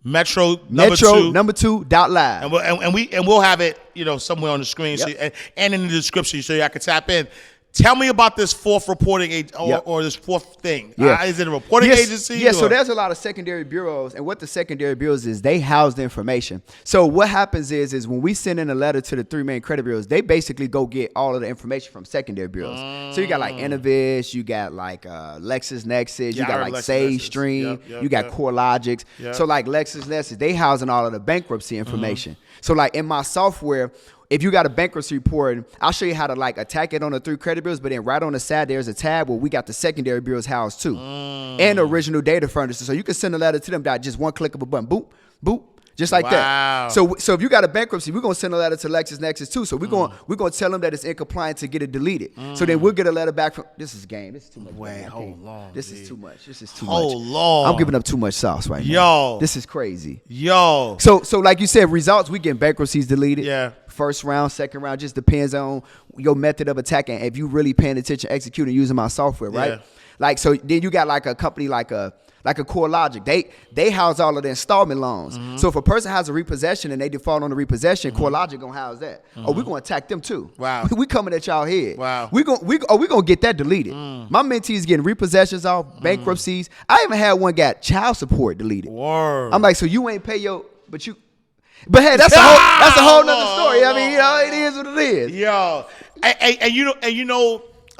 Metro number 2.live. And we'll have it, somewhere on the screen, Yep. so and in the description, so y'all can tap in. Tell me about this 4th reporting or this 4th thing. Yeah. Is it a reporting agency? Yeah, so there's a lot of secondary bureaus, and what the secondary bureaus is, they house the information. So what happens is when we send in a letter to the 3 main credit bureaus, they basically go get all of the information from secondary bureaus. So you got like Innovis, you got like LexisNexis, you got like SageStream, you got CoreLogics. Yep. So like LexisNexis, they housing all of the bankruptcy information. So like in my software, if you got a bankruptcy report, I'll show you how to like attack it on the 3 credit bureaus, but then right on the side, there's a tab where we got the secondary bureaus housed too. And the original data furnisher. So you can send a letter to them that just one click of a button, boop, boop. Just like that. So if you got a bankruptcy, we're gonna send a letter to LexisNexis too. So we're gonna tell them that it's in compliance to get it deleted. So then we'll get a letter back from this is game. This is too much. This is too much. I'm giving up too much sauce right now. This is crazy. So like you said, results, we get bankruptcies deleted. Yeah. First round, second round, just depends on your method of attacking. If you really paying attention, executing, using my software, right? Yeah. Like so then you got like a company like a CoreLogic. They house all of the installment loans. So if a person has a repossession and they default on the repossession, CoreLogic gonna house that. We're gonna attack them too. Wow. We coming at y'all head. Wow. We gonna get that deleted. My mentees getting repossessions off, bankruptcies. I even had one got child support deleted. Word. I'm like, so you ain't pay but hey, that's a whole nother story. I mean, it is what it is. Yo,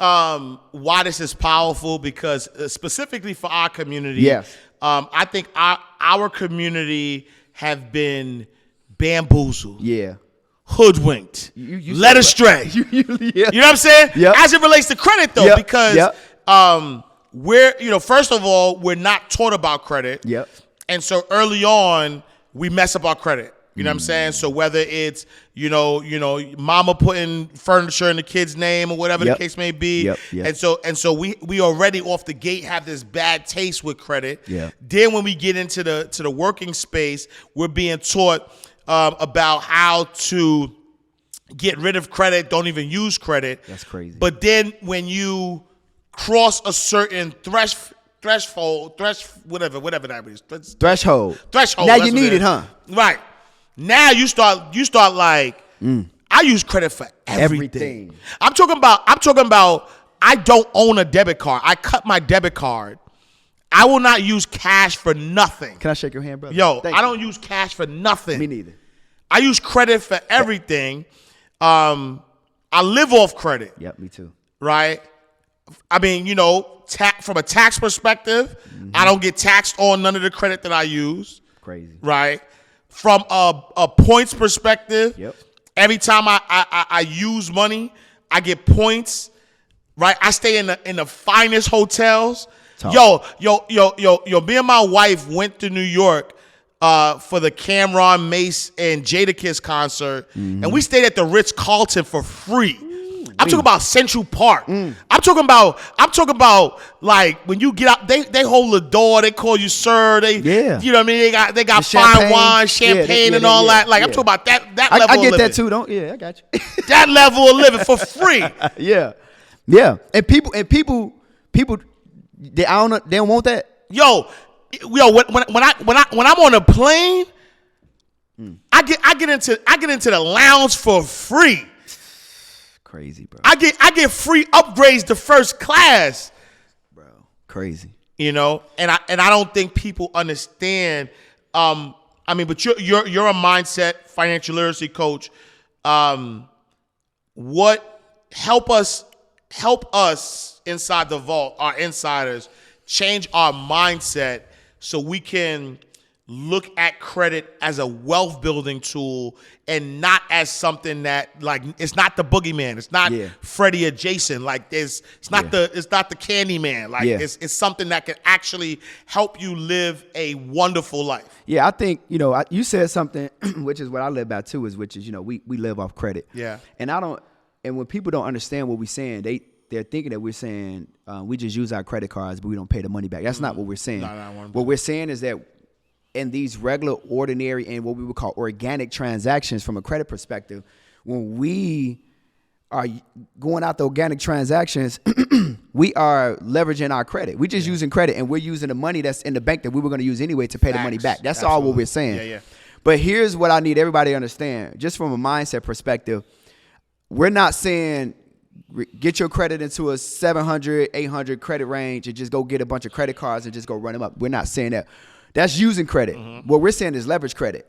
and why this is powerful, because specifically for our community, yes. I think our community have been bamboozled, hoodwinked, led astray. You know what I'm saying? Yep. As it relates to credit, though, because we're first of all, we're not taught about credit, and so early on we mess up our credit. You know what I'm saying? So whether it's, mama putting furniture in the kid's name or whatever the case may be. And so we already off the gate have this bad taste with credit. Then when we get into the working space, we're being taught about how to get rid of credit, don't even use credit. That's crazy. But then when you cross a certain threshold, whatever that is. Threshold. Now you need it, huh? Right. Now you start like, I use credit for everything. I'm talking about I don't own a debit card. I cut my debit card. I will not use cash for nothing. Can I shake your hand, brother? I don't use cash for nothing. Me neither. I use credit for everything. I live off credit. Yep, me too. Right? I mean, from a tax perspective, I don't get taxed on none of the credit that I use. Crazy. Right? From a points perspective, every time I use money, I get points. Right? I stay in the finest hotels. Yo, me and my wife went to New York for the Cameron, Mace, and Jadakiss concert, and we stayed at the Ritz-Carlton for free. I'm talking about Central Park. I'm talking about like when you get out, they hold the door, they call you sir, you know what I mean? They got fine wine, champagne, and all that. Like I'm talking about that level of living. I get that too, don't? Yeah, I got you. That level of living for free. Yeah. And people they don't want that. Yo, when I'm on a plane, I get into the lounge for free. Crazy, bro. I get free upgrades to first class. Bro, crazy. you know, and I don't think people understand. But you're a mindset financial literacy coach. What help us inside the vault, our insiders, change our mindset so we can look at credit as a wealth building tool and not as something that, like, it's not the boogeyman. It's not Freddie or Jason. Like, it's not the candy man. Like, it's something that can actually help you live a wonderful life. Yeah, I think, you said something, which is what I live by too, which is, we live off credit. Yeah. And when people don't understand what we're saying, they're thinking that we're saying we just use our credit cards, but we don't pay the money back. That's not what we're saying. What we're saying is that in these regular, ordinary, and what we would call organic transactions from a credit perspective, when we are going out the organic transactions, we are leveraging our credit. We're just using credit, and we're using the money that's in the bank that we were going to use anyway to pay the money back. That's all what we're saying. Yeah. But here's what I need everybody to understand, just from a mindset perspective. We're not saying get your credit into a 700, 800 credit range and just go get a bunch of credit cards and just go run them up. We're not saying that. That's using credit. What we're saying is leverage credit.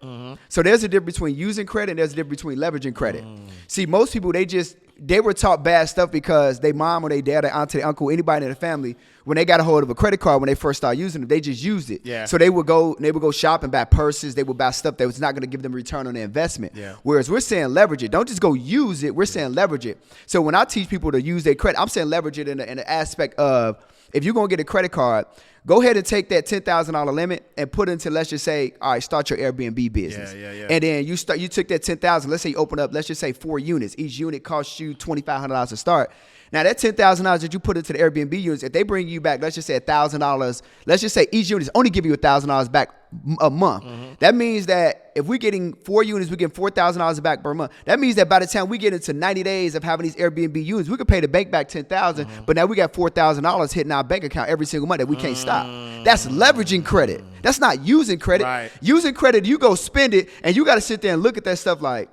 So there's a difference between using credit and there's a difference between leveraging credit. See, most people, they were taught bad stuff because their mom or their dad, their aunt, their uncle, anybody in the family, when they got a hold of a credit card, when they first started using it, they just used it. Yeah. So they would go shop and buy purses. They would buy stuff that was not going to give them a return on their investment. Yeah. Whereas we're saying leverage it. Don't just go use it. We're saying leverage it. So when I teach people to use their credit, I'm saying leverage it in the aspect of, if you're going to get a credit card, go ahead and take that $10,000 limit and put it into, let's just say, all right, start your Airbnb business. Yeah. And then you took that $10,000, let's say you open up, let's just say 4 units. Each unit costs you $2,500 to start. Now that $10,000 that you put into the Airbnb units, if they bring you back, let's just say $1,000, let's just say each unit is only give you $1,000 back a month. That means that if we're getting 4 units, we get $4,000 back per month. That means that by the time we get into 90 days of having these Airbnb units, we could pay the bank back $10,000, but now we got $4,000 hitting our bank account every single month that we can't stop. That's leveraging credit. That's not using credit. Right. Using credit, you go spend it, and you got to sit there and look at that stuff like,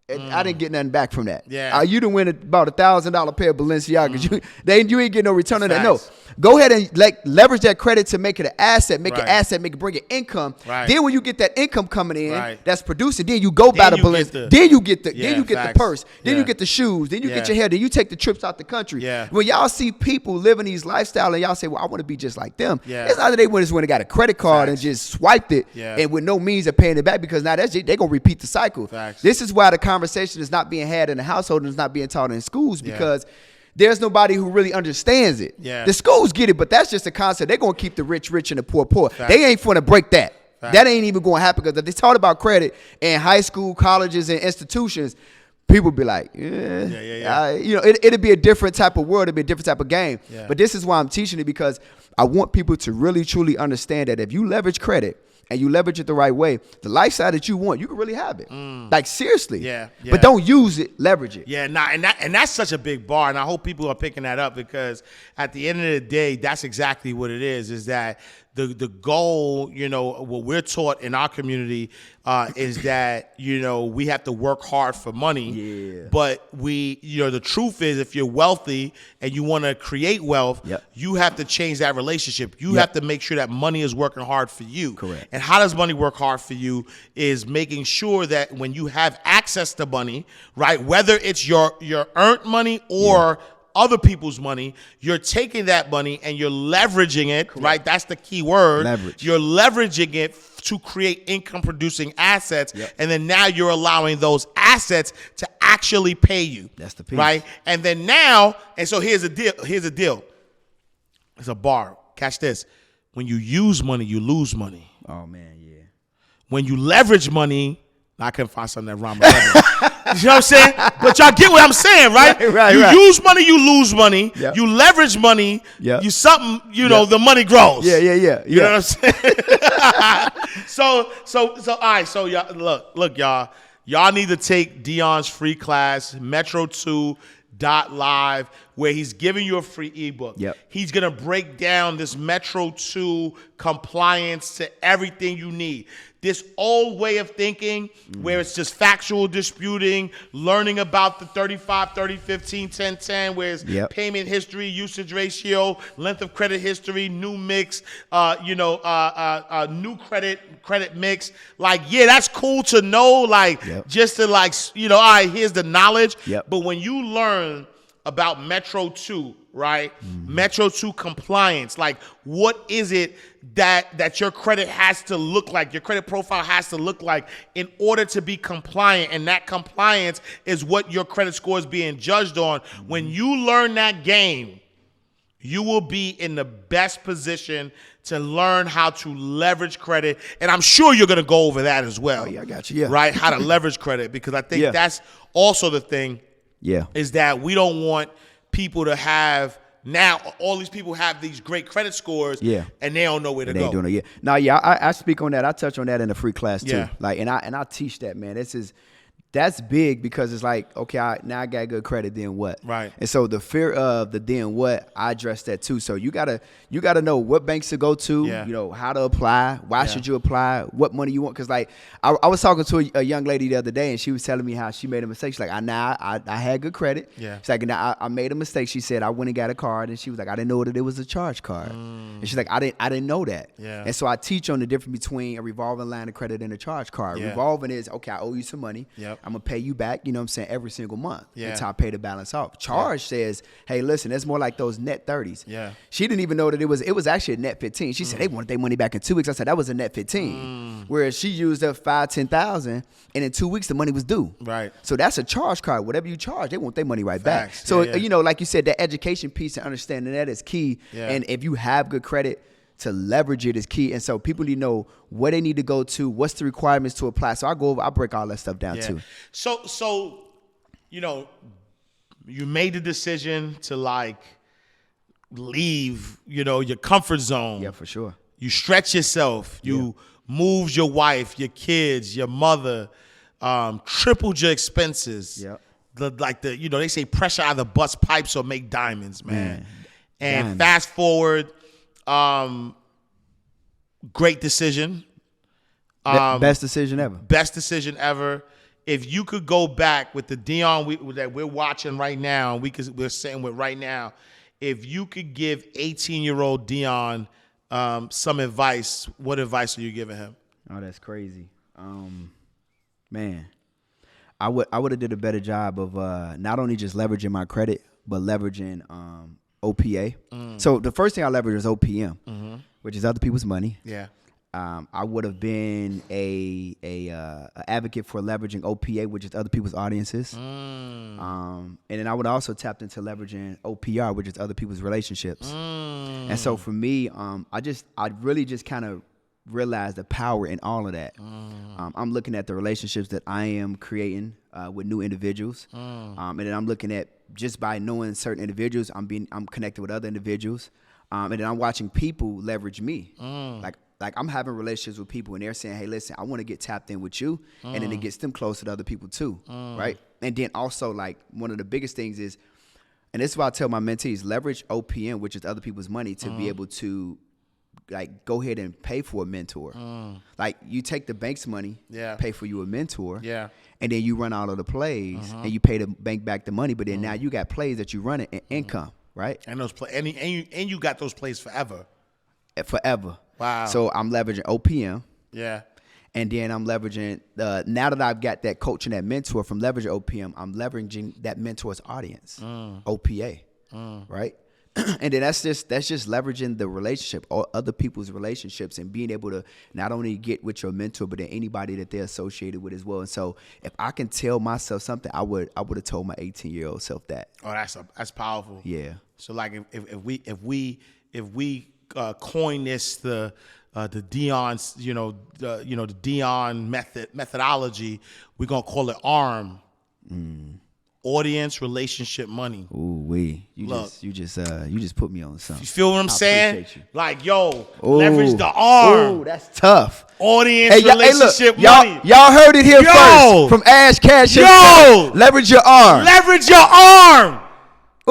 I didn't get nothing back from that. Yeah. You done win about $1,000 pair of Balenciagas. You ain't get no return on that. No. Go ahead and leverage that credit to make it an asset, make it bring it income. Right. Then when you get that income coming in, that's producing, then you go buy the Balenciagas. Then you get the purse. Then you get the shoes. Then you get your hair. Then you take the trips out the country. Yeah. When y'all see people living these lifestyles and y'all say, well, I want to be just like them. Yeah. It's not that they just went and got a credit card and just swiped it and with no means of paying it back, because now they're going to repeat the cycle. This is why the conversation is not being had in the household and it's not being taught in schools, because there's nobody who really understands it. Yeah. The schools get it, but that's just a concept. They're going to keep the rich rich and the poor poor. They ain't going to break that. That ain't even going to happen, because if they taught about credit in high school, colleges, and institutions, people be like, it'd be a different type of world. It'd be a different type of game. Yeah. But this is why I'm teaching it, because I want people to really, truly understand that if you leverage credit and you leverage it the right way, the lifestyle that you want, you can really have it. Like, seriously. Yeah. But don't use it, leverage it. Yeah, and that's such a big bar, and I hope people are picking that up, because at the end of the day, that's exactly what it is that the goal, what we're taught in our community is that, we have to work hard for money. Yeah. But the truth is, if you're wealthy and you want to create wealth, you have to change that relationship. You have to make sure that money is working hard for you. Correct. And how does money work hard for you is making sure that when you have access to money, right, whether it's your earned money or other people's money, you're taking that money and you're leveraging it. Correct. Right? That's the key word. Leverage. You're leveraging it to create income producing assets. Yep. And then now you're allowing those assets to actually pay you. That's the piece. Right? And then now, and so here's the deal. It's a bar. Catch this. When you use money, you lose money. Oh man, yeah. When you leverage money, I couldn't find something that rhymes with leverage. You know what I'm saying? But y'all get what I'm saying, right? You use money, you lose money. Yep. You leverage money. Yep. You something, the money grows. Yeah. You know what I'm saying? So all right. So y'all, look, y'all need to take Dion's free class, Metro2.live. where he's giving you a free ebook. Yep. He's going to break down this Metro 2 compliance to everything you need. This old way of thinking where it's just factual disputing, learning about the 35, 30, 15, 10, 10, where it's payment history, usage ratio, length of credit history, new mix, new credit mix. Like, yeah, that's cool to know, like, just to like, all right, here's the knowledge. But when you learn about Metro 2, right? Metro 2 compliance, like what is it that your credit has to look like, your credit profile has to look like in order to be compliant, and that compliance is what your credit score is being judged on. When you learn that game, you will be in the best position to learn how to leverage credit, and I'm sure you're going to go over that as well. Oh, yeah, I got you. Yeah. Right? How to leverage credit, because I think that's also the thing. Yeah. Is that we don't want people to have, now all these people have these great credit scores, and they don't know where to go. Doing it, yeah. Now, I speak on that. I touch on that in the free class too. Like, and I teach that, man. That's big, because it's like, okay, now I got good credit, then what? Right. And so the fear of the then what, I address that too. So you gotta know what banks to go to, how to apply, why should you apply, what money you want. Because like I was talking to a young lady the other day, and she was telling me how she made a mistake. She's like, I had good credit. Yeah. She's like, now I made a mistake. She said I went and got a card, and she was like, I didn't know that it was a charge card. And she's like, I didn't know that. Yeah. And so I teach on the difference between a revolving line of credit and a charge card. Revolving is, okay, I owe you some money. I'm gonna pay you back, you know what I'm saying, every single month until I pay the balance off. Charge says, hey, listen, it's more like those net 30s. Yeah. She didn't even know that it was actually a net 15. She said they wanted their money back in 2 weeks. I said that was a net 15. Whereas she used up 10,000, and in 2 weeks the money was due. Right. So that's a charge card. Whatever you charge, they want their money right back. So like you said, that education piece and understanding that is key. And if you have good credit, to leverage it is key. And so people need to know where they need to go to, what's the requirements to apply. So I break all that stuff down too. So you made the decision to like leave, your comfort zone. Yeah, for sure. You stretch yourself. You moved your wife, your kids, your mother, tripled your expenses. Yeah. They say pressure either bust pipes or make diamonds, man. And fast forward, great decision. Best decision ever. Best decision ever. If you could go back with the Dion that we're watching right now, we're sitting with right now, if you could give 18-year-old Dion some advice, what advice are you giving him? Oh, that's crazy. Man, I would have did a better job of not only just leveraging my credit, but leveraging OPA. So the first thing I leveraged was OPM, which is other people's money. Yeah. I would have been a advocate for leveraging OPA, which is other people's audiences. And then I would also tapped into leveraging OPR, which is other people's relationships. And so for me, I really just kind of realized the power in all of that. I'm looking at the relationships that I am creating with new individuals, and then I'm looking at, just by knowing certain individuals, I'm connected with other individuals, and then I'm watching people leverage me. Like I'm having relationships with people, and they're saying, hey, listen, I want to get tapped in with you, and then it gets them closer to other people too, right? And then also, like, one of the biggest things is, and this is why I tell my mentees, leverage OPM, which is other people's money, to be able to like go ahead and pay for a mentor. Like, you take the bank's money, pay for you a mentor, and then you run all of the plays, and you pay the bank back the money, but then now you got plays that you run and income, right? And those and you got those plays forever. Forever. Wow. So I'm leveraging OPM. Yeah. And then I'm leveraging, now that I've got that coach and that mentor from leveraging OPM, I'm leveraging that mentor's audience, OPA, right? And then that's just leveraging the relationship, or other people's relationships, and being able to not only get with your mentor, but then anybody that they're associated with as well. And so if I can tell myself something, I would have told my 18-year-old self that. Oh, that's powerful. Yeah. So like if we coin this the Dion's the Dion methodology, we're gonna call it ARM. Audience, relationship, money. Ooh, you just put me on something. You feel what I'm saying? Like, leverage the arm. Ooh, that's tough. Audience, relationship, money. Y'all heard it here first from Ash Cash. Leverage your arm. Leverage your arm.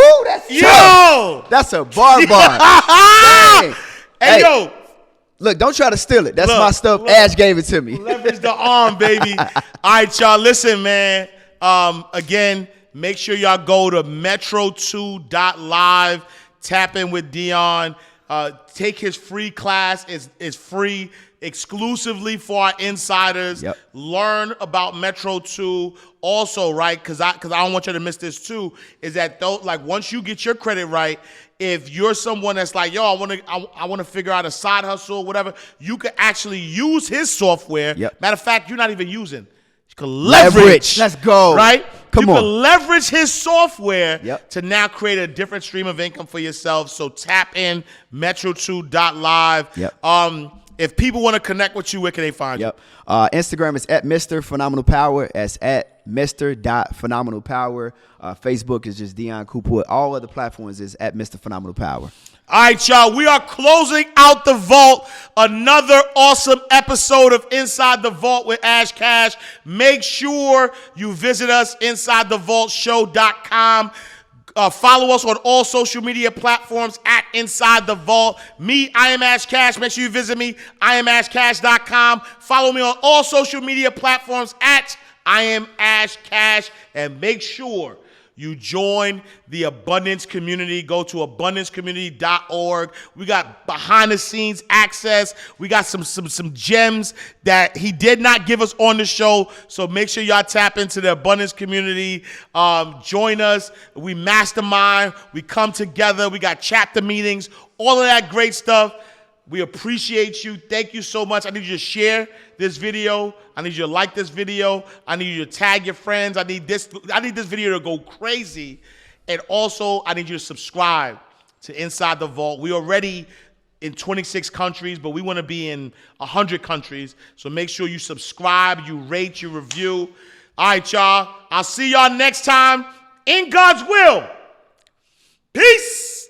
Ooh, that's tough. That's a bar. Dang. Hey, yo. Look, don't try to steal it. That's my stuff. Ash gave it to me. Leverage the arm, baby. All right, y'all. Listen, man. Again, make sure y'all go to metro2.live. Tap in with Dion. Take his free class. It's free exclusively for our insiders. Yep. Learn about Metro 2. Also, right, because I don't want you to miss this too, is that once you get your credit right, if you're someone that's like, yo, I want to figure out a side hustle or whatever, you can actually use his software. Yep. Matter of fact, you're not even using. You can leverage. Let's go. Right? Come you on. can leverage his software Yep. to now create a different stream of income for yourself. So tap in metro2.live. Yep. If people want to connect with you, where can they find you? Instagram is at Mr. Phenomenal Power. That's at Mr. Power. Facebook is just Dion Coopwood. All other platforms is at Mr. Phenomenal Power. All right, y'all. We are closing out the vault. Another awesome episode of Inside the Vault with Ash Cash. Make sure you visit us, InsideTheVaultShow.com. Follow us on all social media platforms at Inside the Vault. Me, I am Ash Cash. Make sure you visit me, IamAshCash.com. Follow me on all social media platforms at I am Ash Cash. And make sure you join the Abundance Community. Go to abundancecommunity.org. We got behind the scenes access. We got some gems that he did not give us on the show. So make sure y'all tap into the Abundance Community. Join us. We mastermind. We come together. We got chapter meetings. All of that great stuff. We appreciate you. Thank you so much. I need you to share this video. I need you to like this video. I need you to tag your friends. I need this video to go crazy. And also, I need you to subscribe to Inside the Vault. We're already in 26 countries, but we want to be in 100 countries. So make sure you subscribe, you rate, you review. All right, y'all. I'll see y'all next time. In God's will. Peace.